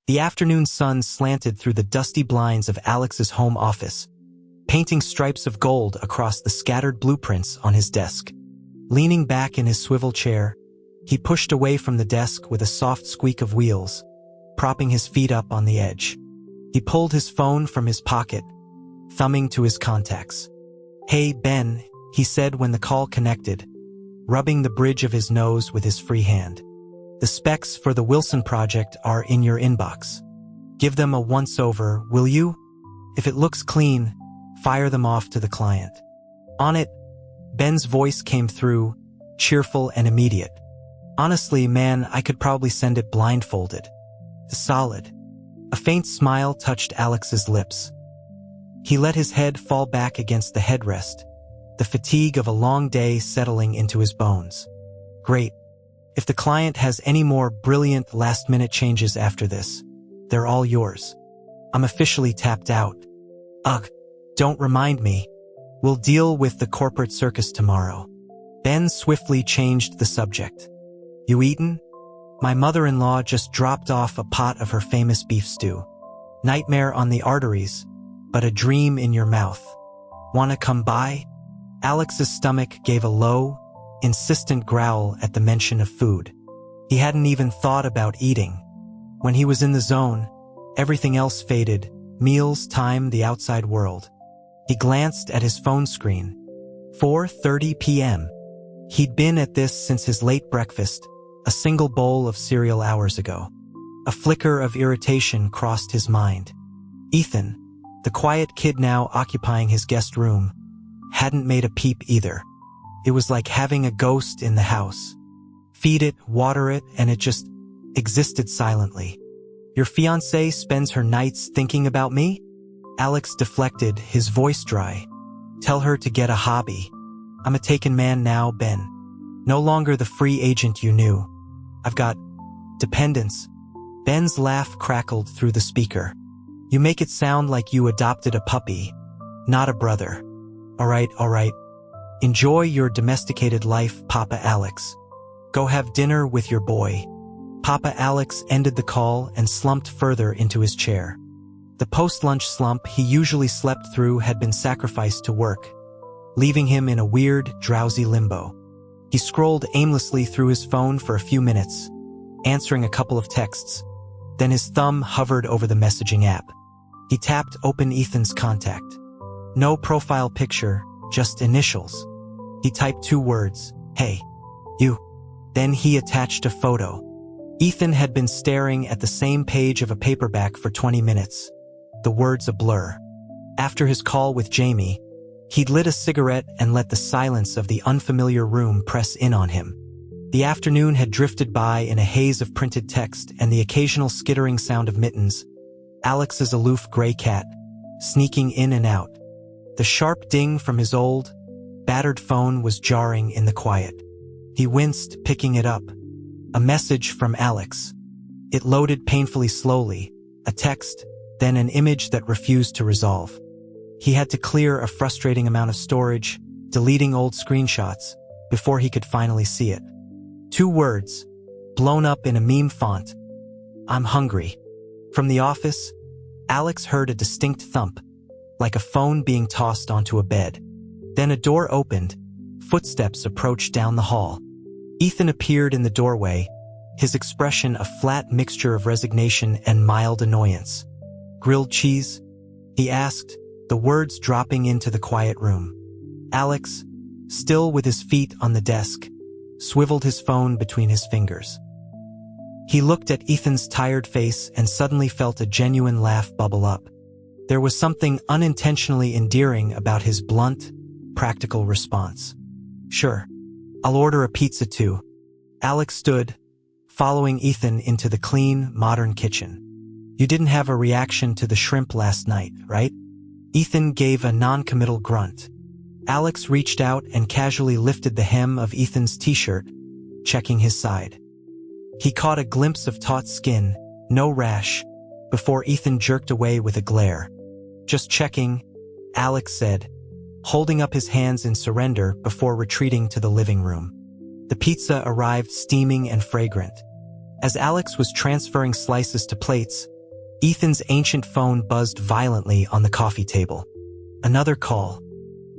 The afternoon sun slanted through the dusty blinds of Alex's home office, painting stripes of gold across the scattered blueprints on his desk. Leaning back in his swivel chair, he pushed away from the desk with a soft squeak of wheels, propping his feet up on the edge. He pulled his phone from his pocket, thumbing to his contacts. "Hey, Ben," he said when the call connected, rubbing the bridge of his nose with his free hand. "The specs for the Wilson project are in your inbox. Give them a once-over, will you? If it looks clean, fire them off to the client." "On it," Ben's voice came through, cheerful and immediate. "Honestly, man, I could probably send it blindfolded." "Solid." A faint smile touched Alex's lips. He let his head fall back against the headrest, the fatigue of a long day settling into his bones. "Great. If the client has any more brilliant last-minute changes after this, they're all yours. I'm officially tapped out." "Ugh, don't remind me. We'll deal with the corporate circus tomorrow." Ben swiftly changed the subject. "You eaten? My mother-in-law just dropped off a pot of her famous beef stew. Nightmare on the arteries, but a dream in your mouth. Wanna come by?" Alex's stomach gave a low, insistent growl at the mention of food. He hadn't even thought about eating. When he was in the zone, everything else faded: meals, time, the outside world. He glanced at his phone screen. 4:30 p.m. He'd been at this since his late breakfast, a single bowl of cereal hours ago. A flicker of irritation crossed his mind. Ethan, the quiet kid now occupying his guest room, hadn't made a peep either. It was like having a ghost in the house. Feed it, water it, and it just existed silently. "Your fiancée spends her nights thinking about me?" Alex deflected, his voice dry. "Tell her to get a hobby. I'm a taken man now, Ben. No longer the free agent you knew. I've got dependents." Ben's laugh crackled through the speaker. "You make it sound like you adopted a puppy, not a brother." All right. Enjoy your domesticated life, Papa Alex. Go have dinner with your boy." Papa Alex ended the call and slumped further into his chair. The post-lunch slump he usually slept through had been sacrificed to work, leaving him in a weird, drowsy limbo. He scrolled aimlessly through his phone for a few minutes, answering a couple of texts. Then his thumb hovered over the messaging app. He tapped open Ethan's contact. No profile picture, just initials. He typed 2 words, "Hey, you." Then he attached a photo. Ethan had been staring at the same page of a paperback for 20 minutes, the words a blur. After his call with Jamie, he'd lit a cigarette and let the silence of the unfamiliar room press in on him. The afternoon had drifted by in a haze of printed text and the occasional skittering sound of mittens, Alex's aloof gray cat, sneaking in and out. The sharp ding from his old, battered phone was jarring in the quiet. He winced, picking it up. A message from Alex. It loaded painfully slowly, a text, then an image that refused to resolve. He had to clear a frustrating amount of storage, deleting old screenshots, before he could finally see it. 2 words, blown up in a meme font. "I'm hungry." From the office, Alex heard a distinct thump, like a phone being tossed onto a bed. Then a door opened, footsteps approached down the hall. Ethan appeared in the doorway, his expression a flat mixture of resignation and mild annoyance. "Grilled cheese?" he asked, the words dropping into the quiet room. Alex, still with his feet on the desk, swiveled his phone between his fingers. He looked at Ethan's tired face and suddenly felt a genuine laugh bubble up. There was something unintentionally endearing about his blunt, practical response. "Sure. I'll order a pizza too." Alex stood, following Ethan into the clean, modern kitchen. "You didn't have a reaction to the shrimp last night, right?" Ethan gave a non-committal grunt. Alex reached out and casually lifted the hem of Ethan's t-shirt, checking his side. He caught a glimpse of taut skin, no rash, before Ethan jerked away with a glare. "Just checking," Alex said, holding up his hands in surrender before retreating to the living room. The pizza arrived steaming and fragrant. As Alex was transferring slices to plates, Ethan's ancient phone buzzed violently on the coffee table. Another call.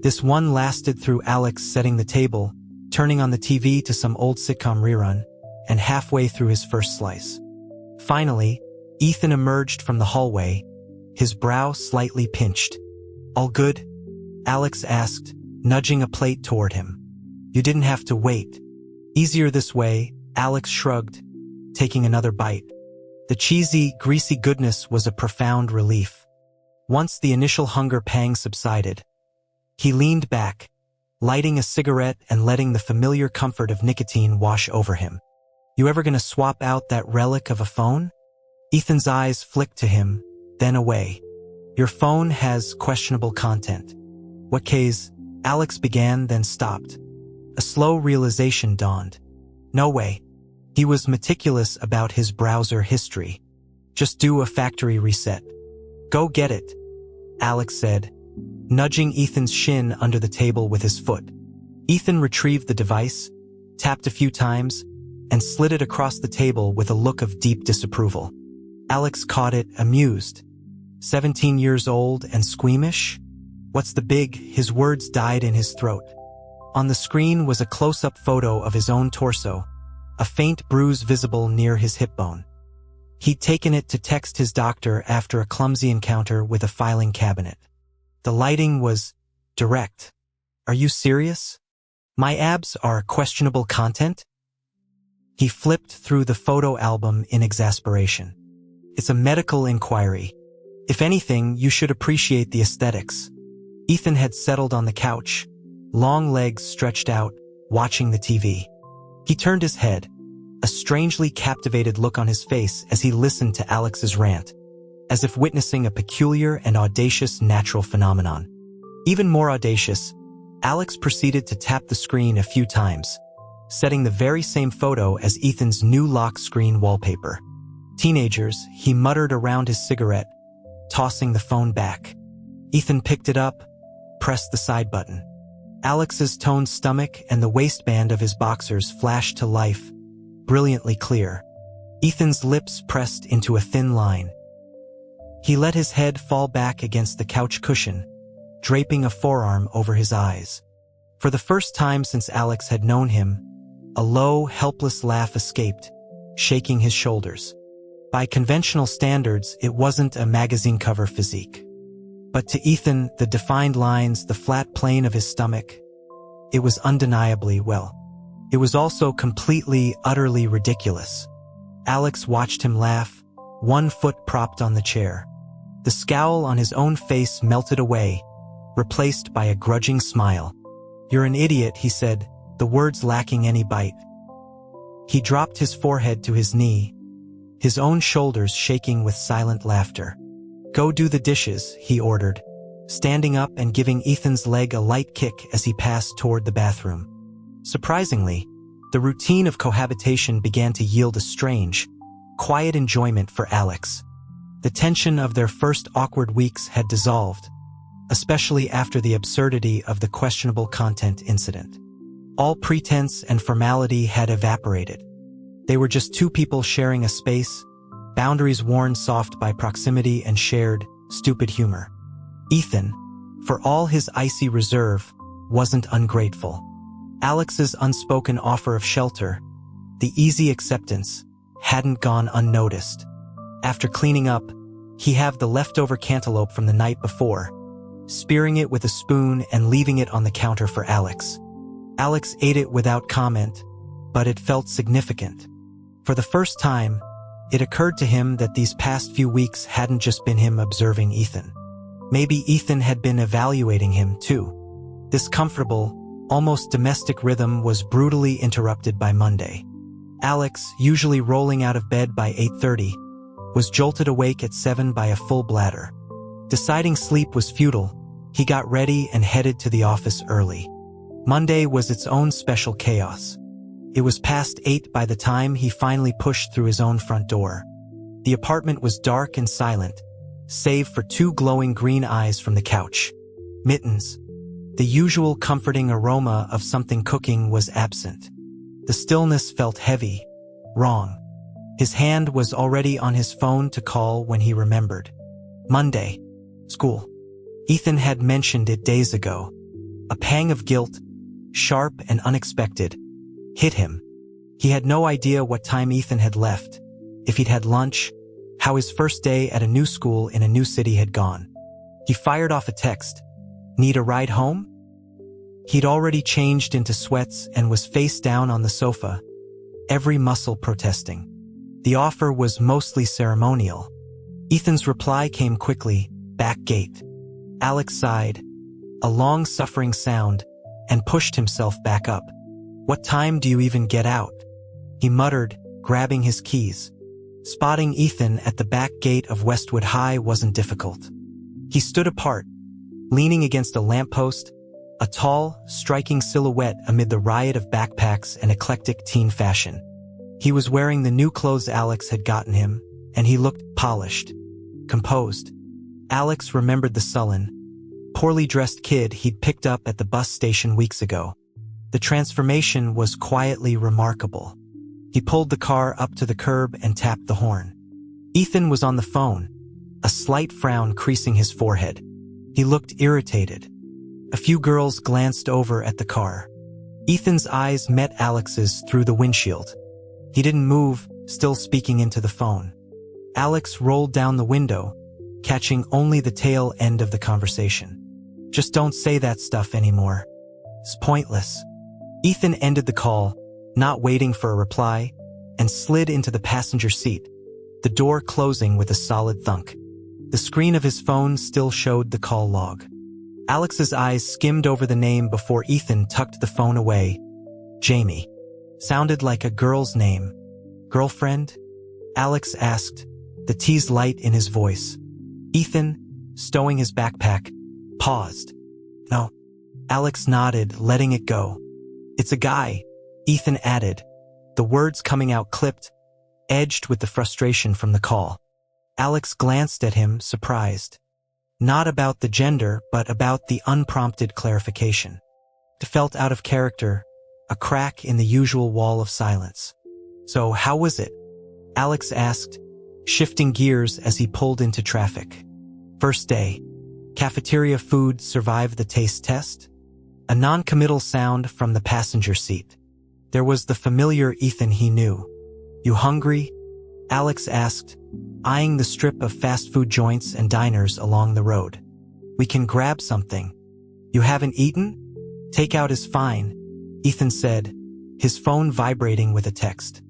This one lasted through Alex setting the table, turning on the TV to some old sitcom rerun, and halfway through his first slice. Finally, Ethan emerged from the hallway, his brow slightly pinched. "All good?" Alex asked, nudging a plate toward him. "You didn't have to wait." "Easier this way," Alex shrugged, taking another bite. The cheesy, greasy goodness was a profound relief. Once the initial hunger pang subsided, he leaned back, lighting a cigarette and letting the familiar comfort of nicotine wash over him. "You ever gonna swap out that relic of a phone?" Ethan's eyes flicked to him, then away. "Your phone has questionable content." "What case?" Alex began, then stopped. A slow realization dawned. No way. He was meticulous about his browser history. "Just do a factory reset." "Go get it," Alex said, nudging Ethan's shin under the table with his foot. Ethan retrieved the device, tapped a few times, and slid it across the table with a look of deep disapproval. Alex caught it, amused. 17 years old and squeamish? "What's the big?" His words died in his throat. On the screen was a close-up photo of his own torso, a faint bruise visible near his hip bone. He'd taken it to text his doctor after a clumsy encounter with a filing cabinet. The lighting was direct. "Are you serious? My abs are questionable content?" He flipped through the photo album in exasperation. "It's a medical inquiry. If anything, you should appreciate the aesthetics." Ethan had settled on the couch, long legs stretched out, watching the TV. He turned his head, a strangely captivated look on his face as he listened to Alex's rant, as if witnessing a peculiar and audacious natural phenomenon. Even more audacious, Alex proceeded to tap the screen a few times, setting the very same photo as Ethan's new lock screen wallpaper. "Teenagers," he muttered around his cigarette, tossing the phone back. Ethan picked it up, pressed the side button. Alex's toned stomach and the waistband of his boxers flashed to life, brilliantly clear. Ethan's lips pressed into a thin line. He let his head fall back against the couch cushion, draping a forearm over his eyes. For the first time since Alex had known him, a low, helpless laugh escaped, shaking his shoulders. By conventional standards, it wasn't a magazine cover physique. But to Ethan, the defined lines, the flat plane of his stomach, it was undeniably, well, it was also completely, utterly ridiculous. Alex watched him laugh, one foot propped on the chair. The scowl on his own face melted away, replaced by a grudging smile. "You're an idiot," he said, the words lacking any bite. He dropped his forehead to his knee, his own shoulders shaking with silent laughter. "Go do the dishes," he ordered, standing up and giving Ethan's leg a light kick as he passed toward the bathroom. Surprisingly, the routine of cohabitation began to yield a strange, quiet enjoyment for Alex. The tension of their first awkward weeks had dissolved, especially after the absurdity of the questionable content incident. All pretense and formality had evaporated. They were just two people sharing a space, boundaries worn soft by proximity and shared, stupid humor. Ethan, for all his icy reserve, wasn't ungrateful. Alex's unspoken offer of shelter, the easy acceptance, hadn't gone unnoticed. After cleaning up, he had the leftover cantaloupe from the night before, spearing it with a spoon and leaving it on the counter for Alex. Alex ate it without comment, but it felt significant. For the first time, it occurred to him that these past few weeks hadn't just been him observing Ethan. Maybe Ethan had been evaluating him too. This comfortable, almost domestic rhythm was brutally interrupted by Monday. Alex, usually rolling out of bed by 8:30, was jolted awake at 7 by a full bladder. Deciding sleep was futile, he got ready and headed to the office early. Monday was its own special chaos. It was past 8 by the time he finally pushed through his own front door. The apartment was dark and silent, save for two glowing green eyes from the couch. Mittens. The usual comforting aroma of something cooking was absent. The stillness felt heavy, wrong. His hand was already on his phone to call when he remembered. Monday. School. Ethan had mentioned it days ago. A pang of guilt, sharp and unexpected, hit him. He had no idea what time Ethan had left, if he'd had lunch, how his first day at a new school in a new city had gone. He fired off a text. Need a ride home? He'd already changed into sweats and was face down on the sofa, every muscle protesting. The offer was mostly ceremonial. Ethan's reply came quickly, back gate. Alex sighed, a long-suffering sound, and pushed himself back up. What time do you even get out? He muttered, grabbing his keys. Spotting Ethan at the back gate of Westwood High wasn't difficult. He stood apart, leaning against a lamppost, a tall, striking silhouette amid the riot of backpacks and eclectic teen fashion. He was wearing the new clothes Alex had gotten him, and he looked polished, composed. Alex remembered the sullen, poorly dressed kid he'd picked up at the bus station weeks ago. The transformation was quietly remarkable. He pulled the car up to the curb and tapped the horn. Ethan was on the phone, a slight frown creasing his forehead. He looked irritated. A few girls glanced over at the car. Ethan's eyes met Alex's through the windshield. He didn't move, still speaking into the phone. Alex rolled down the window, catching only the tail end of the conversation. Just don't say that stuff anymore. It's pointless. Ethan ended the call, not waiting for a reply, and slid into the passenger seat, the door closing with a solid thunk. The screen of his phone still showed the call log. Alex's eyes skimmed over the name before Ethan tucked the phone away. Jamie. Sounded like a girl's name. Girlfriend? Alex asked, the tease light in his voice. Ethan, stowing his backpack, paused. No. Alex nodded, letting it go. It's a guy, Ethan added, the words coming out clipped, edged with the frustration from the call. Alex glanced at him, surprised. Not about the gender, but about the unprompted clarification. It felt out of character, a crack in the usual wall of silence. So how was it? Alex asked, shifting gears as he pulled into traffic. First day. Cafeteria food survived the taste test? A non-committal sound from the passenger seat. There was the familiar Ethan he knew. You hungry? Alex asked, eyeing the strip of fast food joints and diners along the road. We can grab something. You haven't eaten? Takeout is fine, Ethan said, his phone vibrating with a text.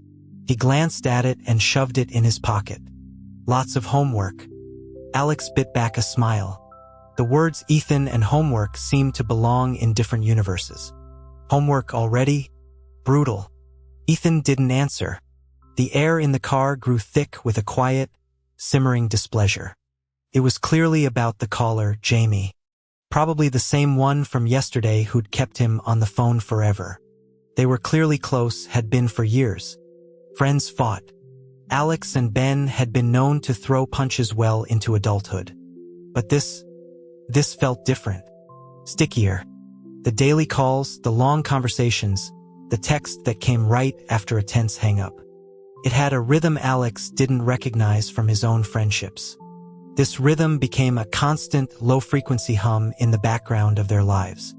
He glanced at it and shoved it in his pocket. Lots of homework. Alex bit back a smile. The words Ethan and homework seemed to belong in different universes. Homework already? Brutal. Ethan didn't answer. The air in the car grew thick with a quiet, simmering displeasure. It was clearly about the caller, Jamie. Probably the same one from yesterday who'd kept him on the phone forever. They were clearly close, had been for years. Friends fought. Alex and Ben had been known to throw punches well into adulthood. But this felt different. Stickier. The daily calls, the long conversations, the text that came right after a tense hang-up. It had a rhythm Alex didn't recognize from his own friendships. This rhythm became a constant, low-frequency hum in the background of their lives.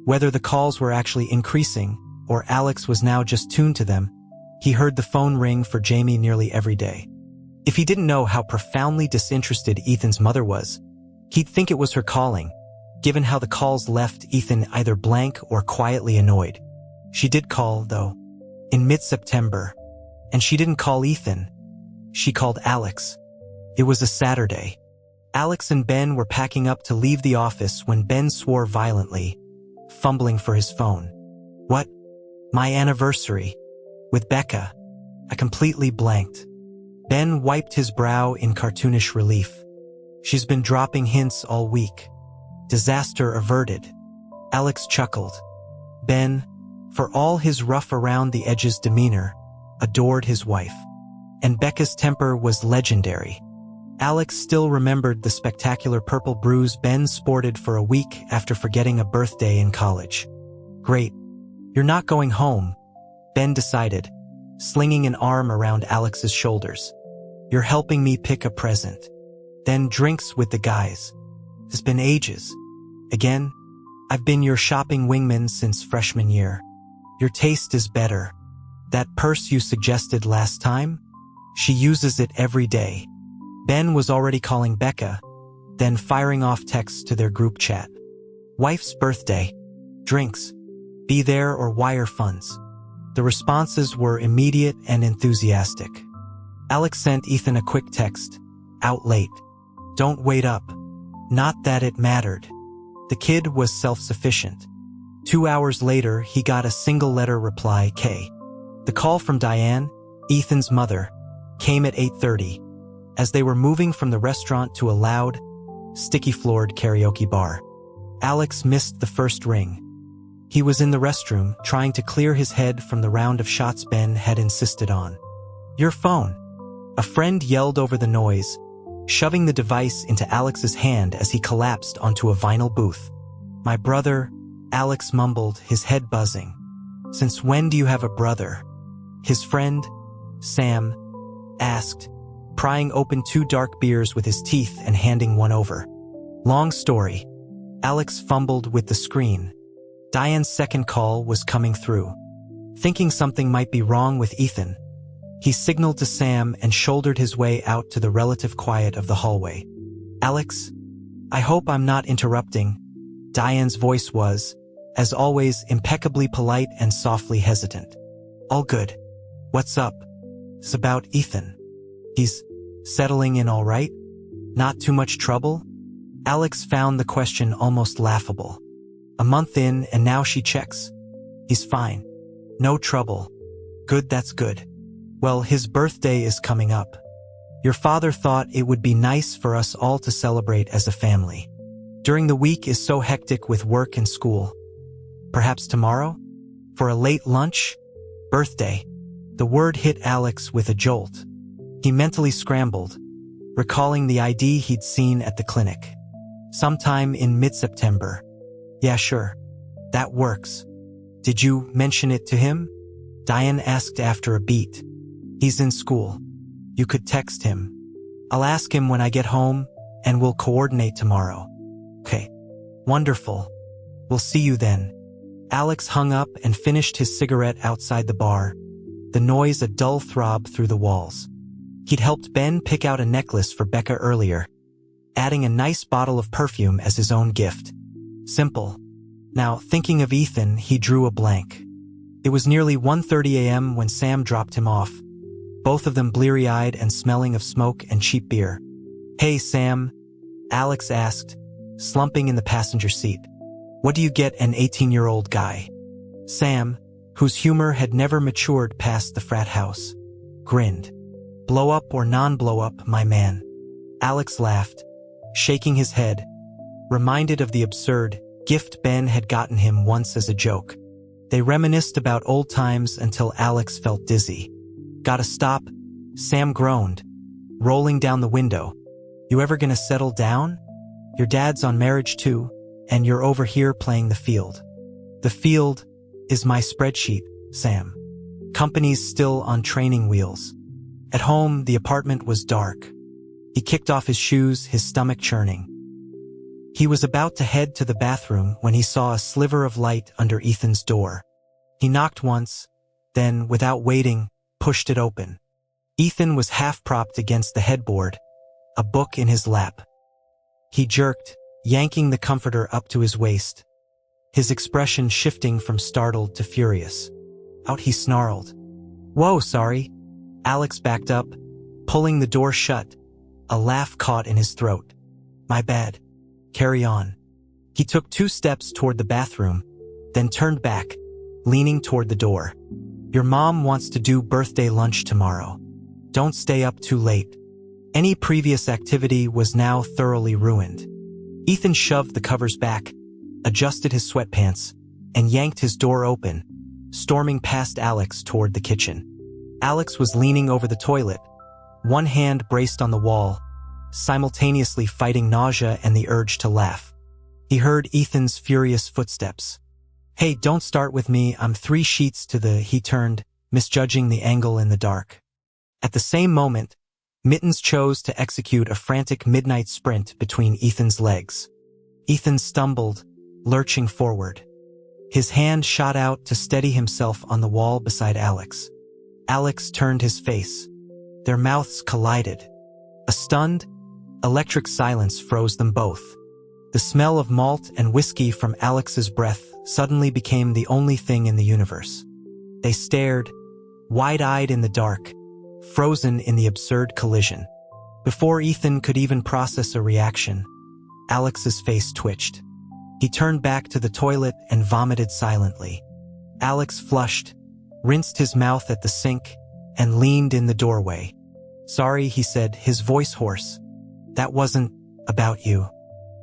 Whether the calls were actually increasing, or Alex was now just tuned to them, he heard the phone ring for Jamie nearly every day. If he didn't know how profoundly disinterested Ethan's mother was, he'd think it was her calling, given how the calls left Ethan either blank or quietly annoyed. She did call, though, in mid-September, and she didn't call Ethan. She called Alex. It was a Saturday. Alex and Ben were packing up to leave the office when Ben swore violently, fumbling for his phone. What? My anniversary. With Becca. I completely blanked. Ben wiped his brow in cartoonish relief. She's been dropping hints all week. Disaster averted. Alex chuckled. Ben, for all his rough-around-the-edges demeanor, adored his wife. And Becca's temper was legendary. Alex still remembered the spectacular purple bruise Ben sported for a week after forgetting a birthday in college. Great. You're not going home, Ben decided, slinging an arm around Alex's shoulders. "You're helping me pick a present. Then drinks with the guys. It's been ages. Again, I've been your shopping wingman since freshman year. Your taste is better. That purse you suggested last time? She uses it every day." Ben was already calling Becca, then firing off texts to their group chat. "Wife's birthday. Drinks. Be there or wire funds." The responses were immediate and enthusiastic. Alex sent Ethan a quick text. "Out late. Don't wait up." Not that it mattered. The kid was self-sufficient. 2 hours later, he got a single-letter reply, K. The call from Diane, Ethan's mother, came at 8:30, as they were moving from the restaurant to a loud, sticky-floored karaoke bar. Alex missed the first ring. He was in the restroom, trying to clear his head from the round of shots Ben had insisted on. "Your phone." A friend yelled over the noise, shoving the device into Alex's hand as he collapsed onto a vinyl booth. "My brother," Alex mumbled, his head buzzing. "Since when do you have a brother?" His friend, Sam, asked, prying open 2 dark beers with his teeth and handing one over. Long story. Alex fumbled with the screen. Diane's second call was coming through. Thinking something might be wrong with Ethan, he signaled to Sam and shouldered his way out to the relative quiet of the hallway. "Alex, I hope I'm not interrupting." Diane's voice was, as always, impeccably polite and softly hesitant. "All good. What's up?" "It's about Ethan. He's settling in all right? Not too much trouble?" Alex found the question almost laughable. A month in and now she checks. "He's fine. No trouble." "Good, that's good. Well, his birthday is coming up. Your father thought it would be nice for us all to celebrate as a family. During the week is so hectic with work and school. Perhaps tomorrow? For a late lunch? Birthday." The word hit Alex with a jolt. He mentally scrambled, recalling the ID he'd seen at the clinic. "Sometime in mid-September." "Yeah, sure. That works. Did you mention it to him?" Diane asked after a beat. "He's in school. You could text him. I'll ask him when I get home, and we'll coordinate tomorrow." "Okay. Wonderful. We'll see you then." Alex hung up and finished his cigarette outside the bar, the noise a dull throb through the walls. He'd helped Ben pick out a necklace for Becca earlier, adding a nice bottle of perfume as his own gift. Simple. Now, thinking of Ethan, he drew a blank. It was nearly 1:30 a.m. when Sam dropped him off, both of them bleary-eyed and smelling of smoke and cheap beer. "Hey, Sam," Alex asked, slumping in the passenger seat. "What do you get an 18-year-old guy?" Sam, whose humor had never matured past the frat house, grinned. "Blow up or non-blow up, my man." Alex laughed, shaking his head, reminded of the absurd gift Ben had gotten him once as a joke. They reminisced about old times until Alex felt dizzy. "Gotta stop," Sam groaned, rolling down the window. "You ever gonna settle down? Your dad's on marriage too, and you're over here playing the field." "The field is my spreadsheet, Sam. Company's still on training wheels." At home, the apartment was dark. He kicked off his shoes, his stomach churning. He was about to head to the bathroom when he saw a sliver of light under Ethan's door. He knocked once, then, without waiting, pushed it open. Ethan was half-propped against the headboard, a book in his lap. He jerked, yanking the comforter up to his waist, his expression shifting from startled to furious. Out, he snarled. "Whoa, sorry." Alex backed up, pulling the door shut, a laugh caught in his throat. "My bad. Carry on." He took 2 steps toward the bathroom, then turned back, leaning toward the door. "Your mom wants to do birthday lunch tomorrow. Don't stay up too late." Any previous activity was now thoroughly ruined. Ethan shoved the covers back, adjusted his sweatpants, and yanked his door open, storming past Alex toward the kitchen. Alex was leaning over the toilet, one hand braced on the wall, simultaneously fighting nausea and the urge to laugh. He heard Ethan's furious footsteps. "Hey, don't start with me, I'm 3 sheets to the..." He turned, misjudging the angle in the dark. At the same moment, Mittens chose to execute a frantic midnight sprint between Ethan's legs. Ethan stumbled, lurching forward. His hand shot out to steady himself on the wall beside Alex. Alex turned his face. Their mouths collided. A stunned, electric silence froze them both. The smell of malt and whiskey from Alex's breath suddenly became the only thing in the universe. They stared, wide-eyed in the dark, frozen in the absurd collision. Before Ethan could even process a reaction, Alex's face twitched. He turned back to the toilet and vomited silently. Alex flushed, rinsed his mouth at the sink, and leaned in the doorway. "Sorry," he said, his voice hoarse. "That wasn't about you."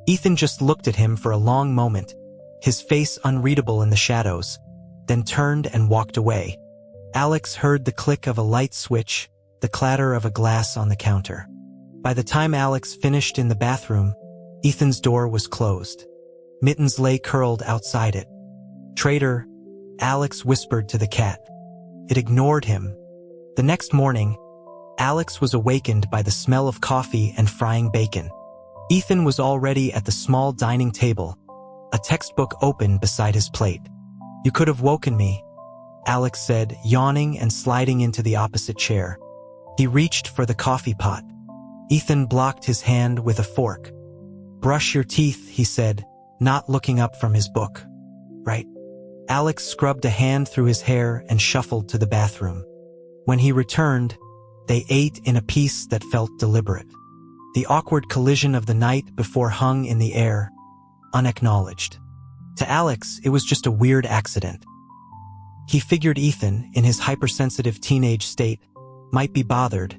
Ethan just looked at him for a long moment, his face unreadable in the shadows, then turned and walked away. Alex heard the click of a light switch, the clatter of a glass on the counter. By the time Alex finished in the bathroom, Ethan's door was closed. Mittens lay curled outside it. "Traitor," Alex whispered to the cat. It ignored him. The next morning, Alex was awakened by the smell of coffee and frying bacon. Ethan was already at the small dining table, a textbook open beside his plate. "You could have woken me," Alex said, yawning and sliding into the opposite chair. He reached for the coffee pot. Ethan blocked his hand with a fork. "Brush your teeth," he said, not looking up from his book. "Right." Alex scrubbed a hand through his hair and shuffled to the bathroom. When he returned, they ate in a peace that felt deliberate. The awkward collision of the night before hung in the air, unacknowledged. To Alex, it was just a weird accident. He figured Ethan, in his hypersensitive teenage state, might be bothered,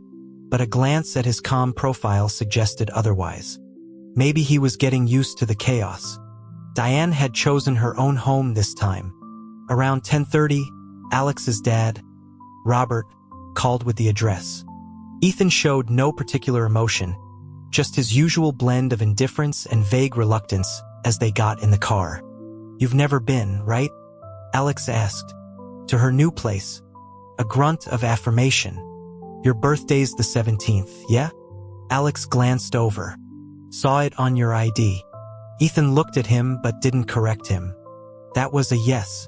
but a glance at his calm profile suggested otherwise. Maybe he was getting used to the chaos. Diane had chosen her own home this time. Around 10:30, Alex's dad, Robert, called with the address. Ethan showed no particular emotion, just his usual blend of indifference and vague reluctance as they got in the car. "You've never been, right?" Alex asked. "To her new place." A grunt of affirmation. "Your birthday's the 17th, yeah?" Alex glanced over. "Saw it on your ID." Ethan looked at him but didn't correct him. That was a yes.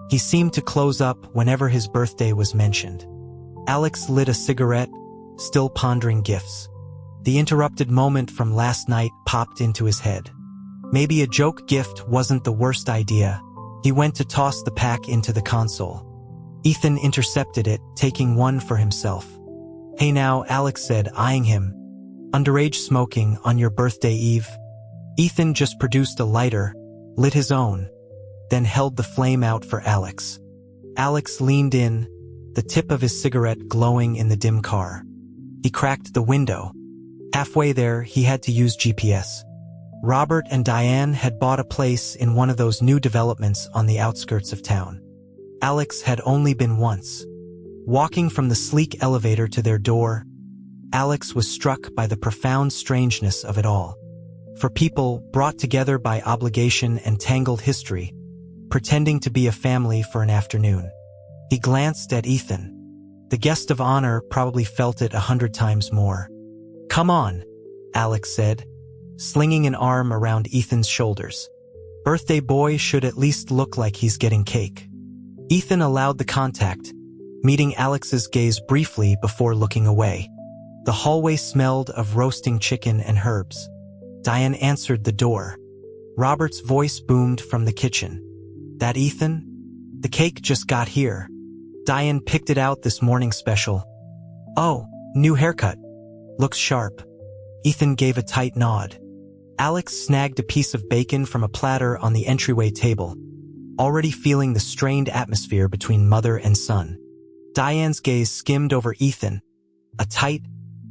He seemed to close up whenever his birthday was mentioned. Alex lit a cigarette, still pondering gifts. The interrupted moment from last night popped into his head. Maybe a joke gift wasn't the worst idea. He went to toss the pack into the console. Ethan intercepted it, taking one for himself. "Hey now," Alex said, eyeing him. "Underage smoking on your birthday eve?" Ethan just produced a lighter, lit his own, then held the flame out for Alex. Alex leaned in, the tip of his cigarette glowing in the dim car. He cracked the window. Halfway there, he had to use GPS. Robert and Diane had bought a place in one of those new developments on the outskirts of town. Alex had only been once. Walking from the sleek elevator to their door, Alex was struck by the profound strangeness of it all. For people brought together by obligation and tangled history, pretending to be a family for an afternoon. He glanced at Ethan. The guest of honor probably felt it 100 times more. "Come on," Alex said, slinging an arm around Ethan's shoulders. "Birthday boy should at least look like he's getting cake." Ethan allowed the contact, meeting Alex's gaze briefly before looking away. The hallway smelled of roasting chicken and herbs. Diane answered the door. Robert's voice boomed from the kitchen. "That Ethan? The cake just got here. Diane picked it out this morning special." "Oh, new haircut. Looks sharp." Ethan gave a tight nod. Alex snagged a piece of bacon from a platter on the entryway table, already feeling the strained atmosphere between mother and son. Diane's gaze skimmed over Ethan, a tight,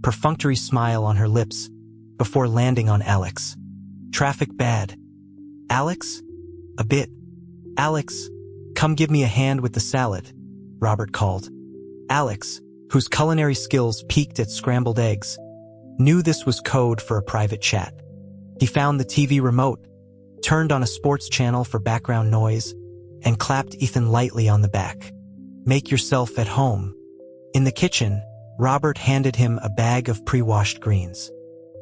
perfunctory smile on her lips, before landing on Alex. "Traffic bad?" "Alex?" "A bit." "Alex, come give me a hand with the salad," Robert called. Alex, whose culinary skills peaked at scrambled eggs, knew this was code for a private chat. He found the TV remote, turned on a sports channel for background noise, and clapped Ethan lightly on the back. Make yourself at home. In the kitchen, Robert handed him a bag of pre-washed greens.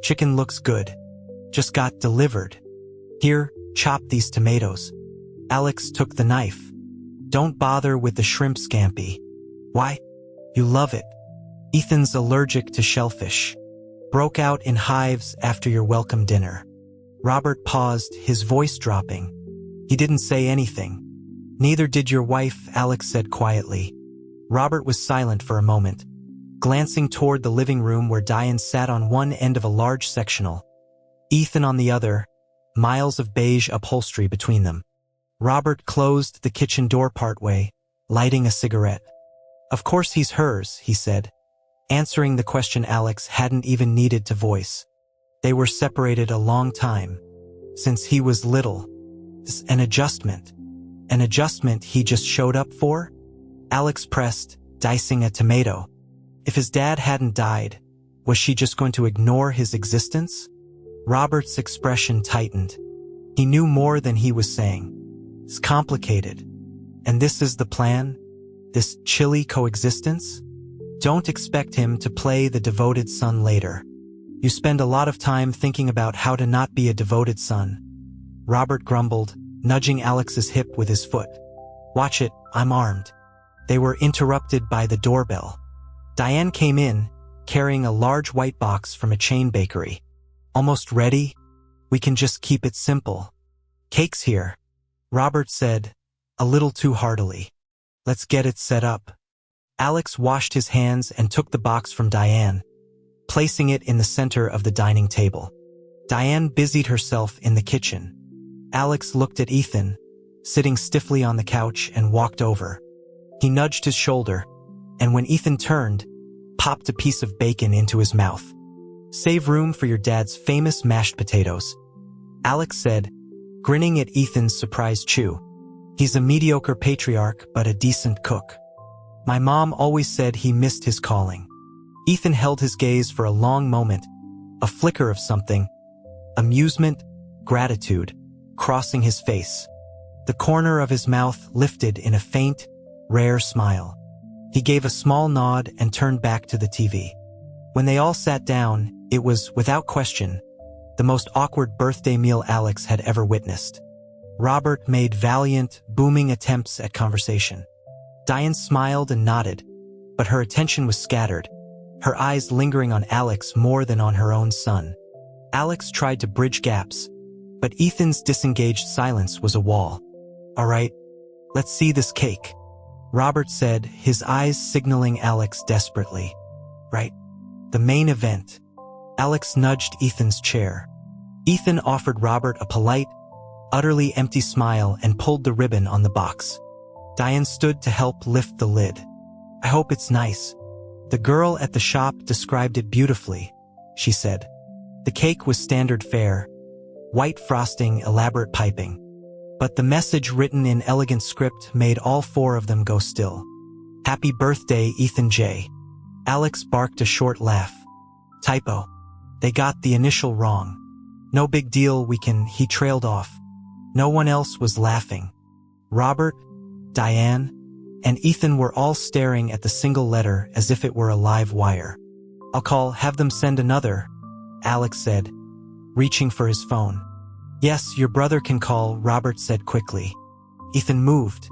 Chicken looks good. Just got delivered. Here, chop these tomatoes. Alex took the knife. Don't bother with the shrimp scampi. Why? You love it. Ethan's allergic to shellfish. Broke out in hives after your welcome dinner. Robert paused, his voice dropping. He didn't say anything. Neither did your wife, Alex said quietly. Robert was silent for a moment, glancing toward the living room where Diane sat on one end of a large sectional. Ethan on the other, miles of beige upholstery between them. Robert closed the kitchen door partway, lighting a cigarette. Of course he's hers, he said, answering the question Alex hadn't even needed to voice. They were separated a long time, since he was little. An adjustment. An adjustment he just showed up for? Alex pressed, dicing a tomato. If his dad hadn't died, was she just going to ignore his existence? Robert's expression tightened. He knew more than he was saying. It's complicated. And this is the plan? This chilly coexistence? Don't expect him to play the devoted son later. You spend a lot of time thinking about how to not be a devoted son. Robert grumbled, nudging Alex's hip with his foot. Watch it, I'm armed. They were interrupted by the doorbell. Diane came in, carrying a large white box from a chain bakery. Almost ready? We can just keep it simple. Cake's here, Robert said, a little too heartily. Let's get it set up. Alex washed his hands and took the box from Diane, placing it in the center of the dining table. Diane busied herself in the kitchen. Alex looked at Ethan, sitting stiffly on the couch, and walked over. He nudged his shoulder, and when Ethan turned, popped a piece of bacon into his mouth. Save room for your dad's famous mashed potatoes, Alex said, grinning at Ethan's surprised chew. He's a mediocre patriarch, but a decent cook. My mom always said he missed his calling. Ethan held his gaze for a long moment, a flicker of something, amusement, gratitude, crossing his face. The corner of his mouth lifted in a faint, rare smile. He gave a small nod and turned back to the TV. When they all sat down, it was, without question, the most awkward birthday meal Alex had ever witnessed. Robert made valiant, booming attempts at conversation. Diane smiled and nodded, but her attention was scattered, her eyes lingering on Alex more than on her own son. Alex tried to bridge gaps, but Ethan's disengaged silence was a wall. All right, let's see this cake, Robert said, his eyes signaling Alex desperately. Right. The main event. Alex nudged Ethan's chair. Ethan offered Robert a polite, utterly empty smile and pulled the ribbon on the box. Diane stood to help lift the lid. I hope it's nice. The girl at the shop described it beautifully, she said. The cake was standard fare, white frosting, elaborate piping. But the message written in elegant script made all four of them go still. Happy birthday, Ethan J. Alex barked a short laugh. Typo. They got the initial wrong. No big deal, he trailed off. No one else was laughing. Robert, Diane, and Ethan were all staring at the single letter as if it were a live wire. Have them send another, Alex said, reaching for his phone. Yes, your brother can call, Robert said quickly. Ethan moved.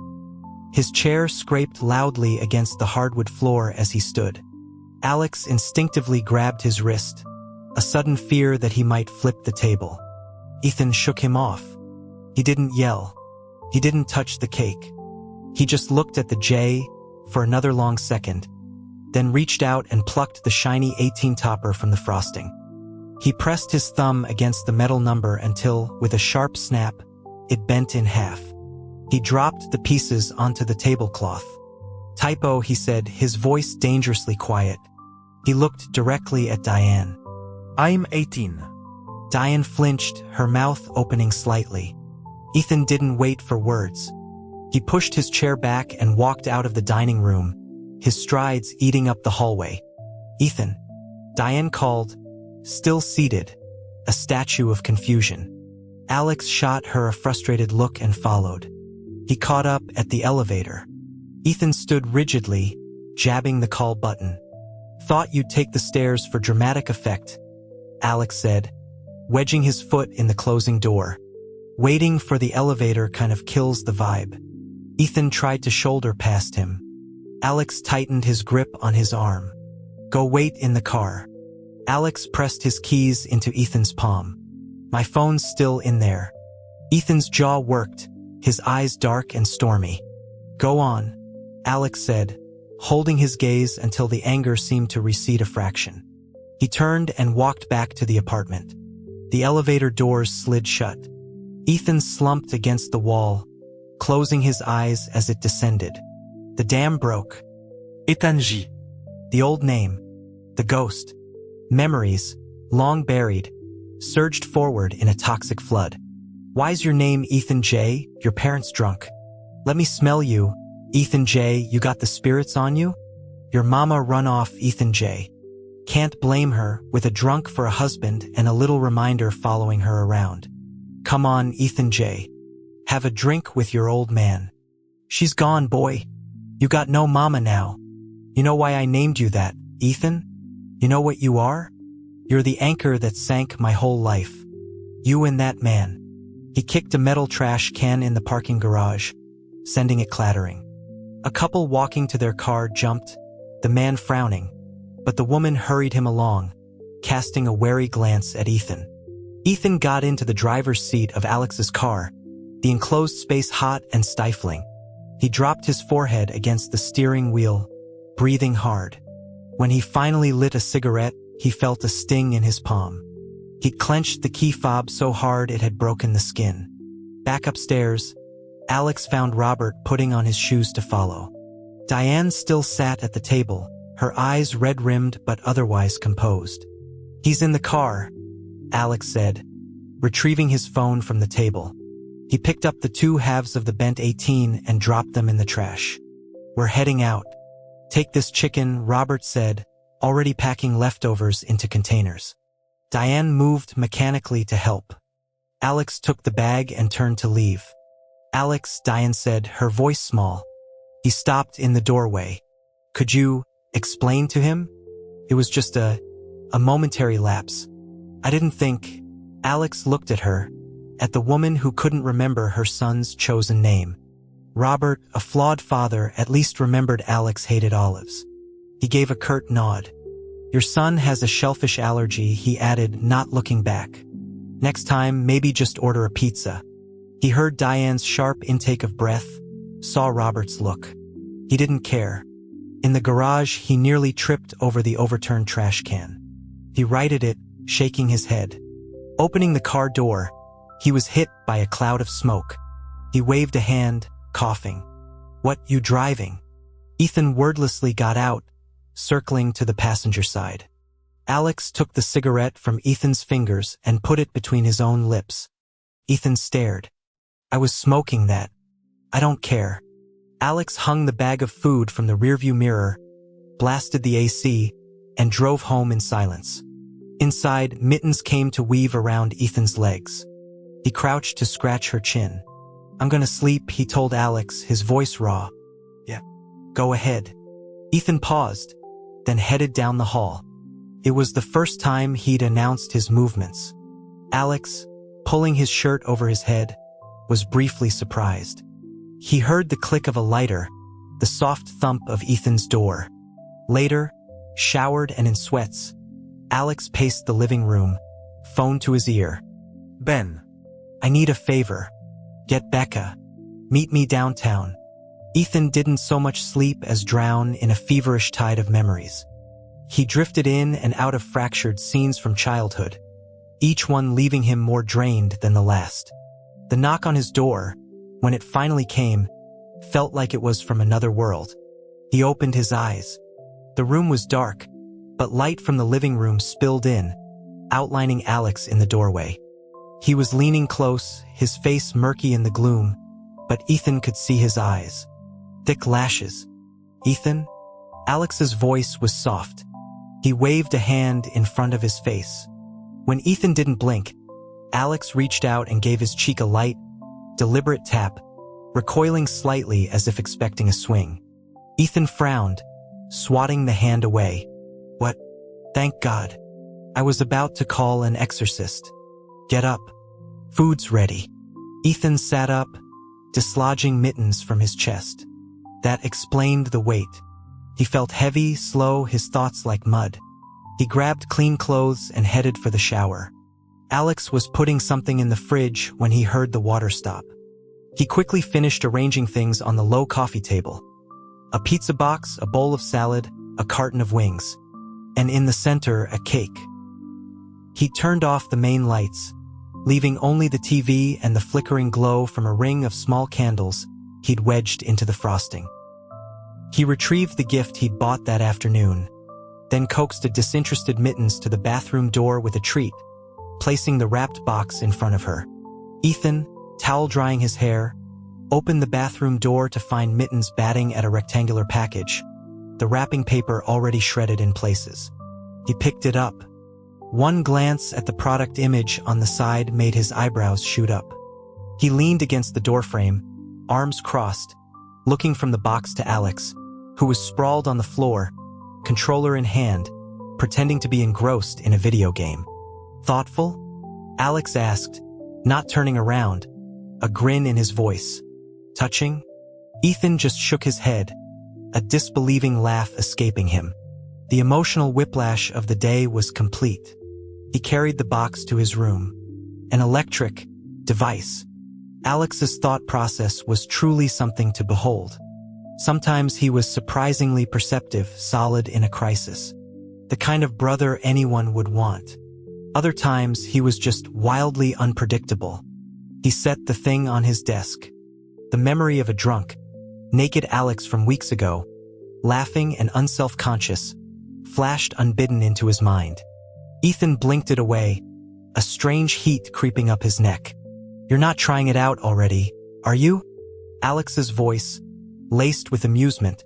His chair scraped loudly against the hardwood floor as he stood. Alex instinctively grabbed his wrist, a sudden fear that he might flip the table. Ethan shook him off. He didn't yell. He didn't touch the cake. He just looked at the J for another long second, then reached out and plucked the shiny 18 topper from the frosting. He pressed his thumb against the metal number until, with a sharp snap, it bent in half. He dropped the pieces onto the tablecloth. Typo, he said, his voice dangerously quiet. He looked directly at Diane. I'm 18. Diane flinched, her mouth opening slightly. Ethan didn't wait for words. He pushed his chair back and walked out of the dining room, his strides eating up the hallway. Ethan, Diane called, still seated, a statue of confusion. Alex shot her a frustrated look and followed. He caught up at the elevator. Ethan stood rigidly, jabbing the call button. Thought you'd take the stairs for dramatic effect, Alex said, wedging his foot in the closing door. Waiting for the elevator kind of kills the vibe. Ethan tried to shoulder past him. Alex tightened his grip on his arm. Go wait in the car. Alex pressed his keys into Ethan's palm. My phone's still in there. Ethan's jaw worked, his eyes dark and stormy. Go on, Alex said, holding his gaze until the anger seemed to recede a fraction. He turned and walked back to the apartment. The elevator doors slid shut. Ethan slumped against the wall, closing his eyes as it descended. The dam broke. Etanji. The old name. The ghost. Memories, long buried, surged forward in a toxic flood. Why's your name Ethan J? Your parents drunk. Let me smell you. Ethan J, you got the spirits on you? Your mama run off Ethan J. Can't blame her, with a drunk for a husband and a little reminder following her around. Come on, Ethan J. Have a drink with your old man. She's gone, boy. You got no mama now. You know why I named you that, Ethan? You know what you are? You're the anchor that sank my whole life. You and that man. He kicked a metal trash can in the parking garage, sending it clattering. A couple walking to their car jumped, the man frowning, but the woman hurried him along, casting a wary glance at Ethan. Ethan got into the driver's seat of Alex's car, the enclosed space hot and stifling. He dropped his forehead against the steering wheel, breathing hard. When he finally lit a cigarette, he felt a sting in his palm. He clenched the key fob so hard it had broken the skin. Back upstairs, Alex found Robert putting on his shoes to follow. Diane still sat at the table, her eyes red-rimmed but otherwise composed. He's in the car, Alex said, retrieving his phone from the table. He picked up the two halves of the bent 18 and dropped them in the trash. We're heading out. Take this chicken, Robert said, already packing leftovers into containers. Diane moved mechanically to help. Alex took the bag and turned to leave. Alex, Diane said, her voice small. He stopped in the doorway. Could you explain to him? It was just a momentary lapse. I didn't think. Alex looked at her, at the woman who couldn't remember her son's chosen name. Robert, a flawed father, at least remembered Alex hated olives. He gave a curt nod. Your son has a shellfish allergy, he added, not looking back. Next time, maybe just order a pizza. He heard Diane's sharp intake of breath, saw Robert's look. He didn't care. In the garage, he nearly tripped over the overturned trash can. He righted it, shaking his head. Opening the car door, he was hit by a cloud of smoke. He waved a hand, coughing. What, you driving? Ethan wordlessly got out, circling to the passenger side. Alex took the cigarette from Ethan's fingers and put it between his own lips. Ethan stared. I was smoking that. I don't care. Alex hung the bag of food from the rearview mirror, blasted the AC, and drove home in silence. Inside, mittens came to weave around Ethan's legs. He crouched to scratch her chin. I'm gonna sleep, he told Alex, his voice raw. Yeah. Go ahead. Ethan paused, then headed down the hall. It was the first time he'd announced his movements. Alex, pulling his shirt over his head, was briefly surprised. He heard the click of a lighter, the soft thump of Ethan's door. Later, showered and in sweats, Alex paced the living room, phone to his ear. Ben. I need a favor. Get Becca. Meet me downtown. Ethan didn't so much sleep as drown in a feverish tide of memories. He drifted in and out of fractured scenes from childhood, each one leaving him more drained than the last. The knock on his door, when it finally came, felt like it was from another world. He opened his eyes. The room was dark, but light from the living room spilled in, outlining Alex in the doorway. He was leaning close, his face murky in the gloom, but Ethan could see his eyes. Thick lashes. Ethan? Alex's voice was soft. He waved a hand in front of his face. When Ethan didn't blink, Alex reached out and gave his cheek a light, deliberate tap, recoiling slightly as if expecting a swing. Ethan frowned, swatting the hand away. What? Thank God. I was about to call an exorcist. Get up. Food's ready. Ethan sat up, dislodging mittens from his chest. That explained the weight. He felt heavy, slow, his thoughts like mud. He grabbed clean clothes and headed for the shower. Alex was putting something in the fridge when he heard the water stop. He quickly finished arranging things on the low coffee table. A pizza box, a bowl of salad, a carton of wings. And in the center, a cake. He turned off the main lights, leaving only the TV and the flickering glow from a ring of small candles he'd wedged into the frosting. He retrieved the gift he'd bought that afternoon, then coaxed a disinterested Mittens to the bathroom door with a treat, placing the wrapped box in front of her. Ethan, towel drying his hair, opened the bathroom door to find Mittens batting at a rectangular package, the wrapping paper already shredded in places. He picked it up. One glance at the product image on the side made his eyebrows shoot up. He leaned against the doorframe, arms crossed, looking from the box to Alex, who was sprawled on the floor, controller in hand, pretending to be engrossed in a video game. Thoughtful? Alex asked, not turning around, a grin in his voice. Touching? Ethan just shook his head, a disbelieving laugh escaping him. The emotional whiplash of the day was complete. He carried the box to his room. An electric device. Alex's thought process was truly something to behold. Sometimes he was surprisingly perceptive, solid in a crisis. The kind of brother anyone would want. Other times he was just wildly unpredictable. He set the thing on his desk. The memory of a drunk, naked Alex from weeks ago, laughing and unself-conscious, flashed unbidden into his mind. Ethan blinked it away, a strange heat creeping up his neck. You're not trying it out already, are you? Alex's voice, laced with amusement,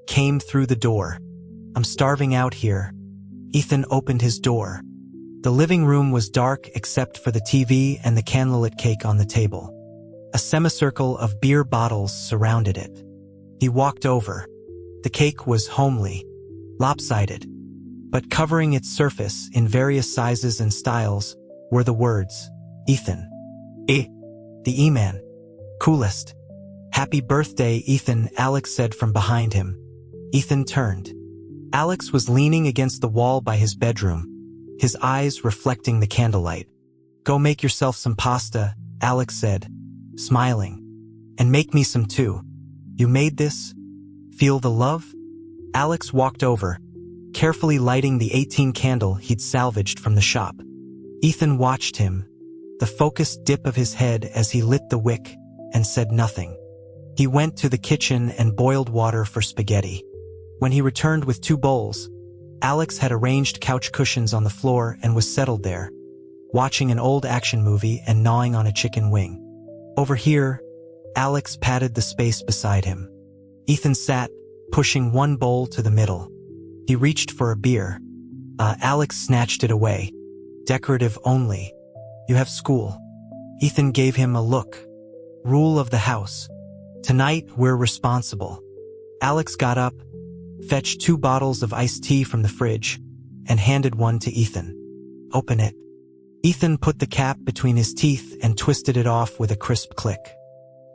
came through the door. I'm starving out here. Ethan opened his door. The living room was dark except for the TV and the candlelit cake on the table. A semicircle of beer bottles surrounded it. He walked over. The cake was homely, lopsided, but covering its surface in various sizes and styles were the words, Ethan. The E-Man. Coolest. Happy birthday, Ethan, Alex said from behind him. Ethan turned. Alex was leaning against the wall by his bedroom, his eyes reflecting the candlelight. Go make yourself some pasta, Alex said, smiling. And make me some too. You made this? Feel the love? Alex walked over, carefully lighting the 18 candle he'd salvaged from the shop. Ethan watched him, the focused dip of his head as he lit the wick, and said nothing. He went to the kitchen and boiled water for spaghetti. When he returned with 2 bowls, Alex had arranged couch cushions on the floor and was settled there, watching an old action movie and gnawing on a chicken wing. Over here, Alex patted the space beside him. Ethan sat, pushing one bowl to the middle. He reached for a beer. Alex snatched it away. Decorative only. You have school. Ethan gave him a look. Rule of the house. Tonight, we're responsible. Alex got up, fetched 2 bottles of iced tea from the fridge, and handed one to Ethan. Open it. Ethan put the cap between his teeth and twisted it off with a crisp click.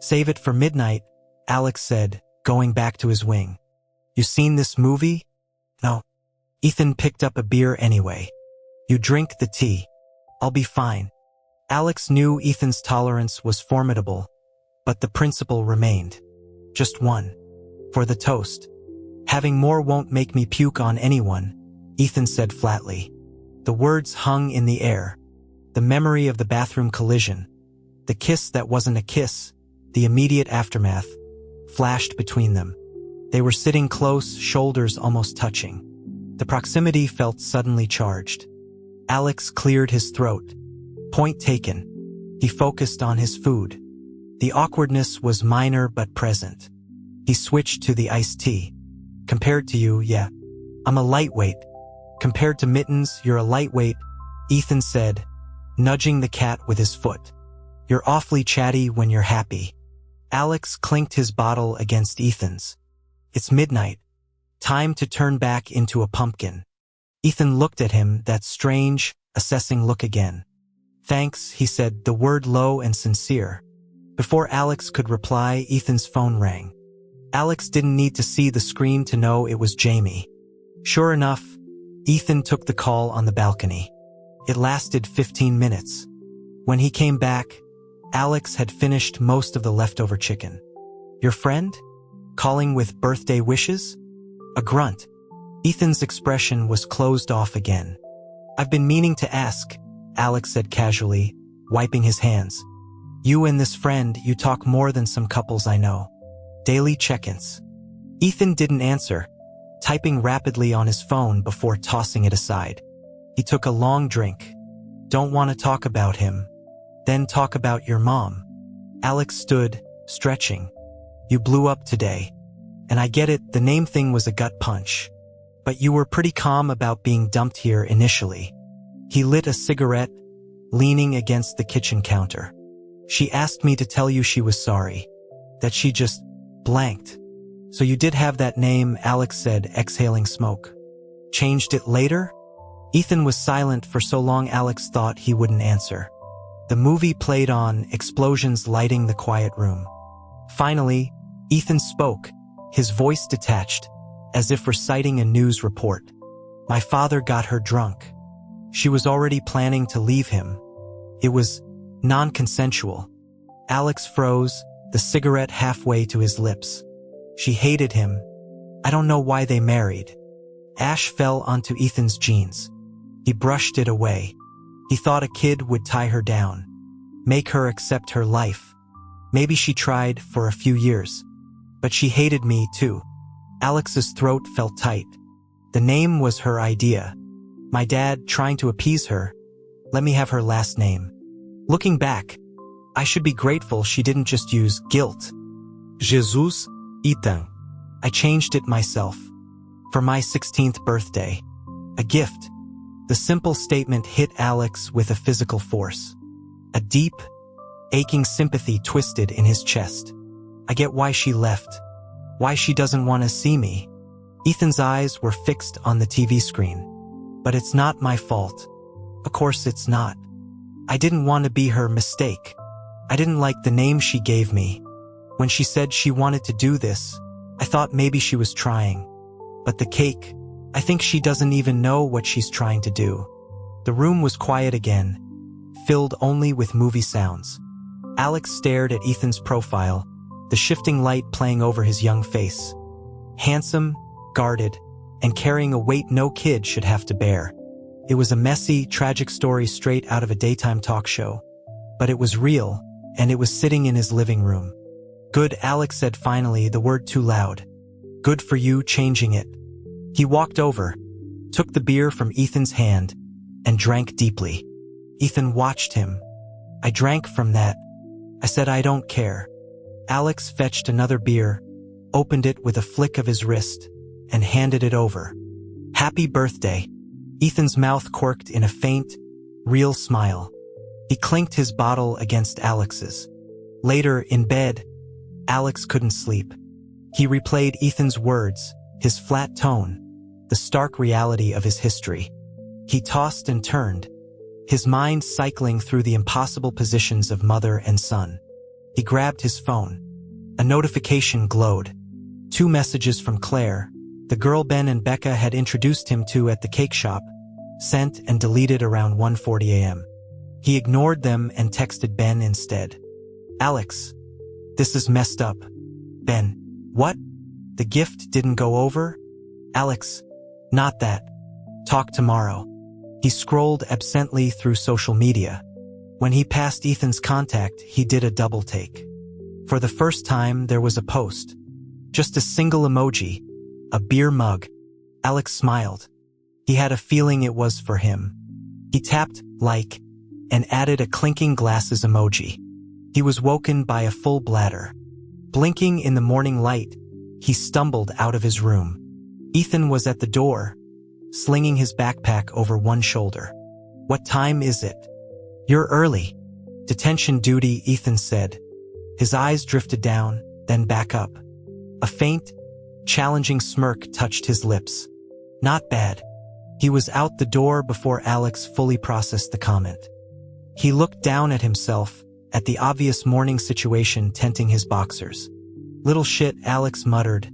Save it for midnight, Alex said, going back to his wing. You seen this movie? No. Ethan picked up a beer anyway. You drink the tea. I'll be fine. Alex knew Ethan's tolerance was formidable, but the principle remained. Just one. For the toast. Having more won't make me puke on anyone, Ethan said flatly. The words hung in the air. The memory of the bathroom collision, the kiss that wasn't a kiss, the immediate aftermath, flashed between them. They were sitting close, shoulders almost touching. The proximity felt suddenly charged. Alex cleared his throat. Point taken. He focused on his food. The awkwardness was minor but present. He switched to the iced tea. Compared to you, yeah. I'm a lightweight. Compared to Mittens, you're a lightweight, Ethan said, nudging the cat with his foot. You're awfully chatty when you're happy. Alex clinked his bottle against Ethan's. It's midnight. Time to turn back into a pumpkin. Ethan looked at him, that strange, assessing look again. Thanks, he said, the word low and sincere. Before Alex could reply, Ethan's phone rang. Alex didn't need to see the screen to know it was Jamie. Sure enough, Ethan took the call on the balcony. It lasted 15 minutes. When he came back, Alex had finished most of the leftover chicken. Your friend? Calling with birthday wishes? A grunt. Ethan's expression was closed off again. I've been meaning to ask, Alex said casually, wiping his hands. You and this friend, you talk more than some couples I know. Daily check-ins. Ethan didn't answer, typing rapidly on his phone before tossing it aside. He took a long drink. Don't want to talk about him. Then talk about your mom. Alex stood, stretching. You blew up today. And I get it, the name thing was a gut punch. But you were pretty calm about being dumped here initially. He lit a cigarette, leaning against the kitchen counter. She asked me to tell you she was sorry. That she just blanked. So you did have that name, Alex said, exhaling smoke. Changed it later? Ethan was silent for so long Alex thought he wouldn't answer. The movie played on, explosions lighting the quiet room. Finally, Ethan spoke, his voice detached, as if reciting a news report. My father got her drunk. She was already planning to leave him. It was non-consensual. Alex froze, the cigarette halfway to his lips. She hated him. I don't know why they married. Ash fell onto Ethan's jeans. He brushed it away. He thought a kid would tie her down, make her accept her life. Maybe she tried for a few years. But she hated me too. Alex's throat felt tight. The name was her idea. My dad, trying to appease her, let me have her last name. Looking back, I should be grateful she didn't just use guilt. Jesus, Ethan. I changed it myself. For my 16th birthday. A gift. The simple statement hit Alex with a physical force. A deep, aching sympathy twisted in his chest. I get why she left. Why she doesn't want to see me. Ethan's eyes were fixed on the TV screen. But it's not my fault. Of course it's not. I didn't want to be her mistake. I didn't like the name she gave me. When she said she wanted to do this, I thought maybe she was trying. But the cake, I think she doesn't even know what she's trying to do. The room was quiet again, filled only with movie sounds. Alex stared at Ethan's profile, the shifting light playing over his young face. Handsome, guarded, and carrying a weight no kid should have to bear. It was a messy, tragic story straight out of a daytime talk show. But it was real, and it was sitting in his living room. Good, Alex said finally, the word too loud. Good for you changing it. He walked over, took the beer from Ethan's hand, and drank deeply. Ethan watched him. I drank from that. I said I don't care. Alex fetched another beer, opened it with a flick of his wrist, and handed it over. Happy birthday. Ethan's mouth quirked in a faint, real smile. He clinked his bottle against Alex's. Later, in bed, Alex couldn't sleep. He replayed Ethan's words, his flat tone, the stark reality of his history. He tossed and turned, his mind cycling through the impossible positions of mother and son. He grabbed his phone. A notification glowed. 2 messages from Claire, the girl Ben and Becca had introduced him to at the cake shop, sent and deleted around 1:40 a.m. He ignored them and texted Ben instead. Alex, this is messed up. Ben, what? The gift didn't go over? Alex, not that. Talk tomorrow. He scrolled absently through social media. When he passed Ethan's contact, he did a double take. For the first time, there was a post. Just a single emoji, a beer mug. Alex smiled. He had a feeling it was for him. He tapped like and added a clinking glasses emoji. He was woken by a full bladder. Blinking in the morning light, he stumbled out of his room. Ethan was at the door, slinging his backpack over one shoulder. What time is it? You're early. Detention duty, Ethan said. His eyes drifted down, then back up. A faint, Challenging smirk touched his lips. Not bad. He was out the door before Alex fully processed the comment. He looked down at himself, at the obvious morning situation tenting his boxers. Little shit, Alex muttered,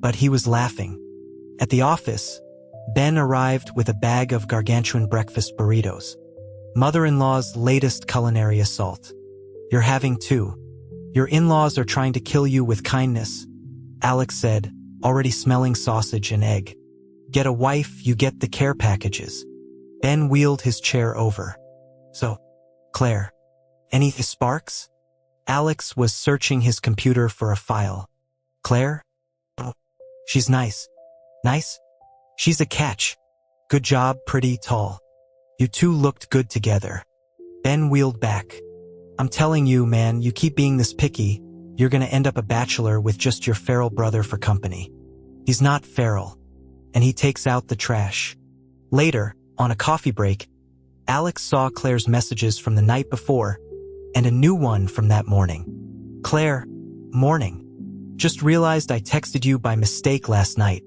but he was laughing. At the office, Ben arrived with a bag of gargantuan breakfast burritos. Mother-in-law's latest culinary assault. You're having two. Your in-laws are trying to kill you with kindness, Alex said, already smelling sausage and egg. Get a wife, you get the care packages. Ben wheeled his chair over. So, Claire, any sparks? Alex was searching his computer for a file. Claire? Oh, she's nice. Nice? She's a catch. Good job, pretty tall. You two looked good together. Ben wheeled back. I'm telling you, man, you keep being this picky, you're gonna end up a bachelor with just your feral brother for company. He's not feral. And he takes out the trash. Later, on a coffee break, Alex saw Claire's messages from the night before, and a new one from that morning. Claire, morning. Just realized I texted you by mistake last night.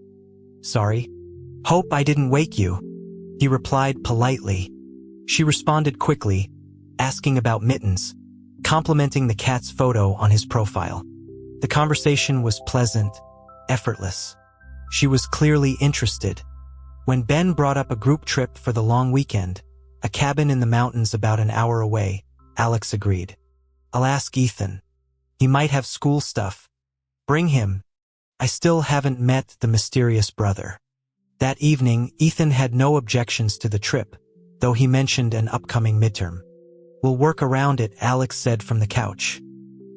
Sorry. Hope I didn't wake you. He replied politely. She responded quickly, asking about Mittens, complimenting the cat's photo on his profile. The conversation was pleasant, effortless. She was clearly interested. When Ben brought up a group trip for the long weekend, a cabin in the mountains about an hour away, Alex agreed. I'll ask Ethan. He might have school stuff. Bring him. I still haven't met the mysterious brother. That evening, Ethan had no objections to the trip, though he mentioned an upcoming midterm. We'll work around it, Alex said from the couch.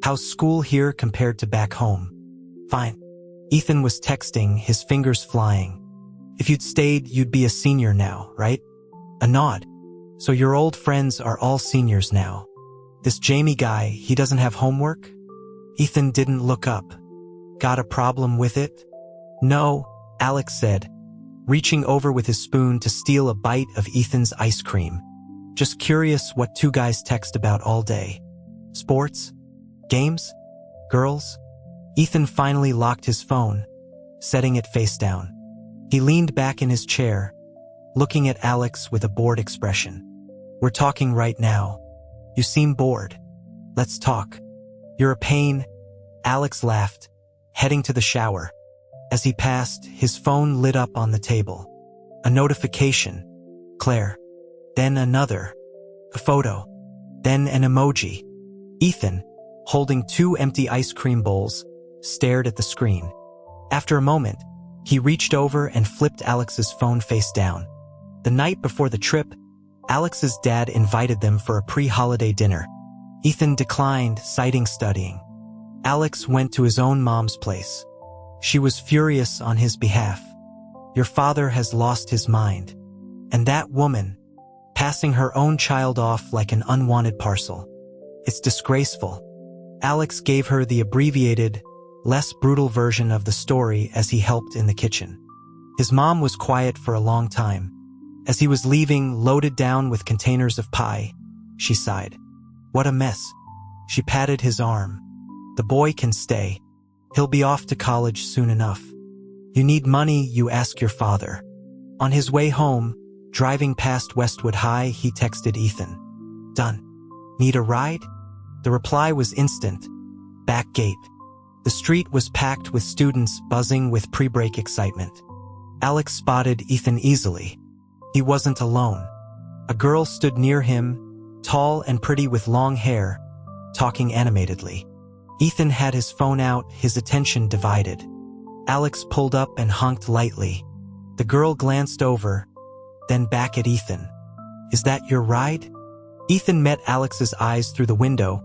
How's school here compared to back home? Fine. Ethan was texting, his fingers flying. If you'd stayed, you'd be a senior now, right? A nod. So your old friends are all seniors now. This Jamie guy, he doesn't have homework? Ethan didn't look up. Got a problem with it? No, Alex said, reaching over with his spoon to steal a bite of Ethan's ice cream. Just curious what two guys text about all day. Sports? Games? Girls? Ethan finally locked his phone, setting it face down. He leaned back in his chair, looking at Alex with a bored expression. We're talking right now. You seem bored. Let's talk. You're a pain. Alex laughed, heading to the shower. As he passed, his phone lit up on the table. A notification. Claire. Then another. A photo. Then an emoji. Ethan, holding two empty ice cream bowls, stared at the screen. After a moment, he reached over and flipped Alex's phone face down. The night before the trip, Alex's dad invited them for a pre-holiday dinner. Ethan declined, citing studying. Alex went to his own mom's place. She was furious on his behalf. Your father has lost his mind. And that woman, passing her own child off like an unwanted parcel. It's disgraceful. Alex gave her the abbreviated, less brutal version of the story as he helped in the kitchen. His mom was quiet for a long time. As he was leaving, loaded down with containers of pie, she sighed. What a mess. She patted his arm. The boy can stay. He'll be off to college soon enough. You need money, you ask your father. On his way home, driving past Westwood High, he texted Ethan. Done. Need a ride? The reply was instant. Back gate. The street was packed with students buzzing with pre-break excitement. Alex spotted Ethan easily. He wasn't alone. A girl stood near him, tall and pretty with long hair, talking animatedly. Ethan had his phone out, his attention divided. Alex pulled up and honked lightly. The girl glanced over, then back at Ethan. Is that your ride? Ethan met Alex's eyes through the window,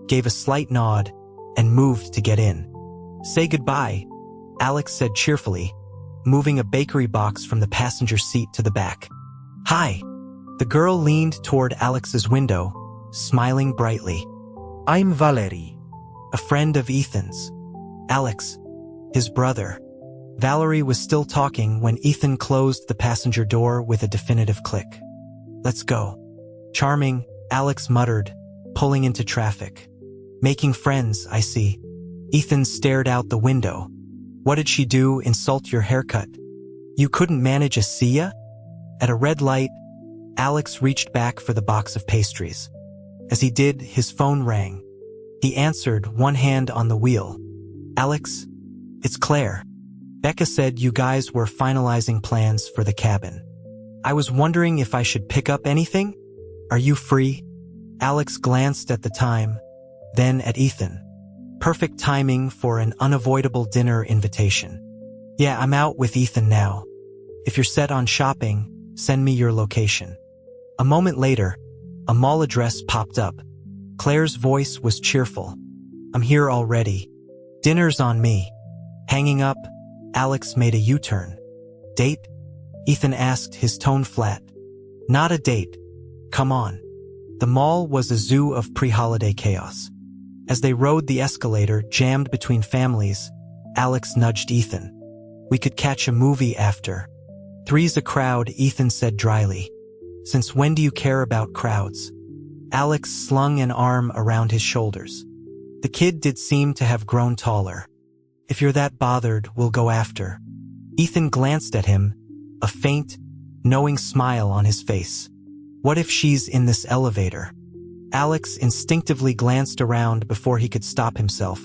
gave a slight nod, and moved to get in. Say goodbye, Alex said cheerfully, moving a bakery box from the passenger seat to the back. Hi. The girl leaned toward Alex's window, smiling brightly. I'm Valerie. A friend of Ethan's. Alex, his brother. Valerie was still talking when Ethan closed the passenger door with a definitive click. Let's go. Charming, Alex muttered, pulling into traffic. Making friends, I see. Ethan stared out the window. What did she do? Insult your haircut? You couldn't manage a Sia? At a red light, Alex reached back for the box of pastries. As he did, his phone rang. He answered, one hand on the wheel. Alex, it's Claire. Becca said you guys were finalizing plans for the cabin. I was wondering if I should pick up anything? Are you free? Alex glanced at the time, then at Ethan. Perfect timing for an unavoidable dinner invitation. Yeah, I'm out with Ethan now. If you're set on shopping, send me your location. A moment later, a mall address popped up. Claire's voice was cheerful. I'm here already. Dinner's on me. Hanging up, Alex made a U-turn. Date? Ethan asked, his tone flat. Not a date. Come on. The mall was a zoo of pre-holiday chaos. As they rode the escalator jammed between families, Alex nudged Ethan. We could catch a movie after. Three's a crowd, Ethan said dryly. Since when do you care about crowds? Alex slung an arm around his shoulders. The kid did seem to have grown taller. If you're that bothered, we'll go after. Ethan glanced at him, a faint, knowing smile on his face. What if she's in this elevator? Alex instinctively glanced around before he could stop himself,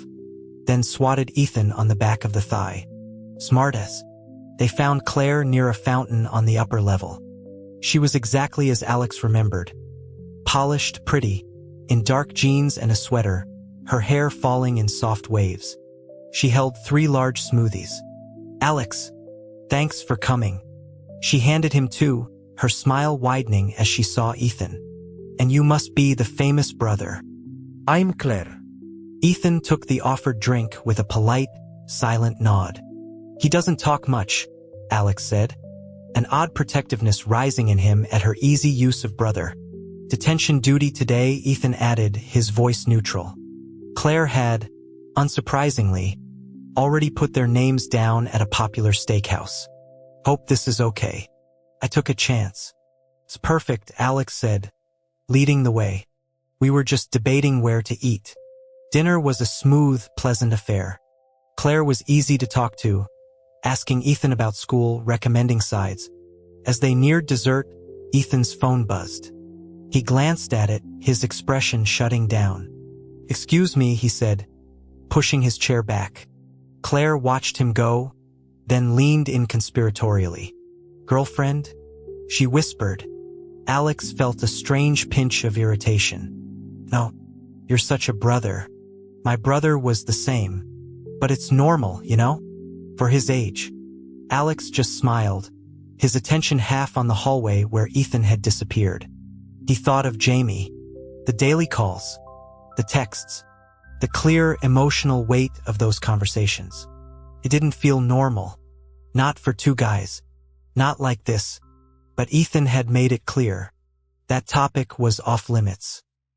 then swatted Ethan on the back of the thigh. Smartass. They found Claire near a fountain on the upper level. She was exactly as Alex remembered. Polished, pretty, in dark jeans and a sweater, her hair falling in soft waves. She held 3 large smoothies. Alex, thanks for coming. She handed him 2, her smile widening as she saw Ethan. And you must be the famous brother. I'm Claire. Ethan took the offered drink with a polite, silent nod. He doesn't talk much, Alex said, an odd protectiveness rising in him at her easy use of brother. Detention duty today, Ethan added, his voice neutral. Claire had, unsurprisingly, already put their names down at a popular steakhouse. Hope this is okay. I took a chance. It's perfect, Alex said, leading the way. We were just debating where to eat. Dinner was a smooth, pleasant affair. Claire was easy to talk to, asking Ethan about school, recommending sides. As they neared dessert, Ethan's phone buzzed. He glanced at it, his expression shutting down. Excuse me, he said, pushing his chair back. Claire watched him go, then leaned in conspiratorially. Girlfriend? She whispered. Alex felt a strange pinch of irritation. No, you're such a brother. My brother was the same. But it's normal, you know? For his age. Alex just smiled, his attention half on the hallway where Ethan had disappeared. He thought of Jamie, the daily calls, the texts, the clear emotional weight of those conversations. It didn't feel normal. Not for 2 guys. Not like this. But Ethan had made it clear. That topic was off limits.